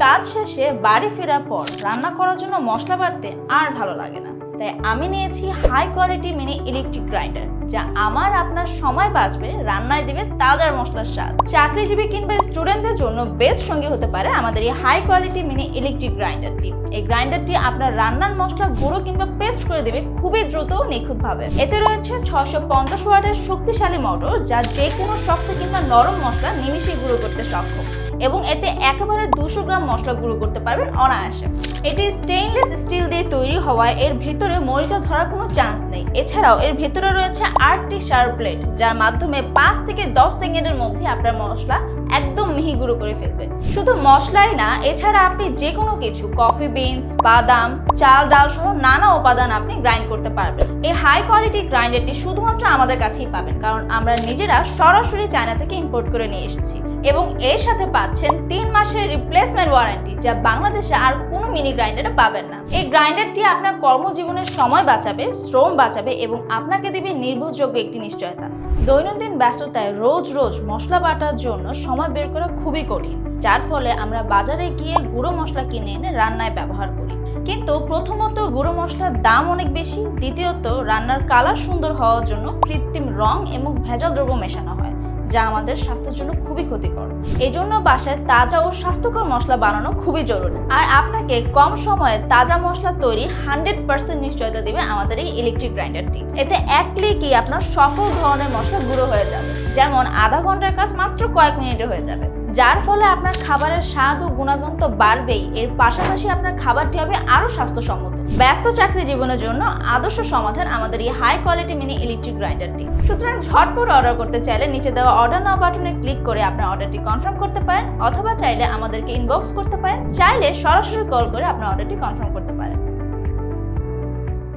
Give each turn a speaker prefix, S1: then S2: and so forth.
S1: কাজ শেষে বাড়ি ফেরার পর রান্না করার জন্য মশলা বাটতে আর ভালো লাগে না, তাই আমি নিয়েছি high quality mini electric grinder, যা আমার আপনার সময় বাঁচবে, রান্নায় দিবে তাজার মশলার স্বাদ। চাকরিজীবী কিংবা স্টুডেন্টদের জন্য বেস্ট সঙ্গী হতে পারে আমাদের এই হাই কোয়ালিটি মিনি ইলেকট্রিক গ্রাইন্ডারটি। এই গ্রাইন্ডারটি আপনার রান্নার মশলা গুঁড়ো কিংবা পেস্ট করে দেবে খুবই দ্রুত ও নিখুঁতভাবে। এতে রয়েছে 650 ওয়াটের শক্তিশালী মোটর, যা যে কোনো শক্ত কিংবা নরম মশলা নিমিষেই গুঁড়ো করতে সক্ষম, এবং এতে একেবারে 200 গ্রাম মশলা গুঁড়ো করতে পারবেন অনায়াসে। এটি স্টেইনলেস স্টিল দিয়ে তৈরি হওয়ায় এর ভেতরে মরিচা ধরার কোনো চান্স নেই। এছাড়াও এর ভেতরে রয়েছে 8টি শার্প প্লেট, যার মাধ্যমে 5 থেকে 10 সেকেন্ডের মধ্যে আপনার মশলা একদম মিহি গুঁড়ো করে ফেলবে। শুধু মশলাই না, এছাড়া আপনি যে কোনো কিছু, কফি বিনস, বাদাম, চাল, ডাল সহ নানা উপাদান আপনি গ্রাইন্ড করতে পারবেন। এই হাই কোয়ালিটি গ্রাইন্ডারটি শুধুমাত্র আমাদের কাছেই পাবেন, কারণ আমরা নিজেরা সরাসরি চায়না থেকে ইম্পোর্ট করে নিয়ে এসেছি, এবং এর সাথে পাচ্ছেন 3 মাসের রিপ্লেসমেন্ট ওয়ারেন্টি, যা বাংলাদেশে আর কোনো মিনি গ্রাইন্ডারে পাবেন না। এই গ্রাইন্ডারটি আপনার কর্মজীবনের সময় বাঁচাবে, শ্রম বাঁচাবে, এবং আপনাকে দিবে নির্ভরযোগ্য একটি নিশ্চয়তা। দৈনন্দিন ব্যস্ততায় রোজ রোজ মশলা বাটার জন্য সময় বের করা খুবই কঠিন, যার ফলে আমরা বাজারে গিয়ে গুঁড়ো মশলা কিনে এনে রান্নায় ব্যবহার করি। কিন্তু প্রথমত গুঁড়ো মশলার দাম অনেক বেশি, দ্বিতীয়ত রান্নার কালার সুন্দর হওয়ার জন্য কৃত্রিম রং এবং ভেজাল দ্রব্য মেশানো হয়, যা আমাদের স্বাস্থ্যের জন্য খুবই ক্ষতিকর। এই জন্য বাসায় তাজা ও স্বাস্থ্যকর মশলা বানানো খুবই জরুরি। আর আপনাকে কম সময়ে তাজা মশলা তৈরি 100% নিশ্চয়তা দিবে আমাদের এই ইলেকট্রিক গ্রাইন্ডারটি। এতে এক ক্লিকই আপনার সকল ধরনের মশলা গুঁড়ো হয়ে যাবে, যেমন আধা ঘন্টার কাজ মাত্র কয়েক মিনিটে হয়ে যাবে, যার ফলে আপনার খাবারের স্বাদ ও গুণাগুণ তো বাড়বেই, এর পাশাপাশি আপনার খাবারটি হবে আরো স্বাস্থ্যসম্মত। ব্যস্ত চাকরি জীবনের জন্য আদর্শ সমাধান আমাদের এই হাই কোয়ালিটি মিনি ইলেকট্রিক গ্রাইন্ডারটি। সুতরাং ঝটপট অর্ডার করতে চাইলে নিচে দেওয়া অর্ডার নাও বাটনে ক্লিক করে আপনার অর্ডারটি কনফার্ম করতে পারেন, অথবা চাইলে আমাদেরকে ইনবক্স করতে পারেন, চাইলে সরাসরি কল করে আপনার অর্ডারটি কনফার্ম করতে পারেন।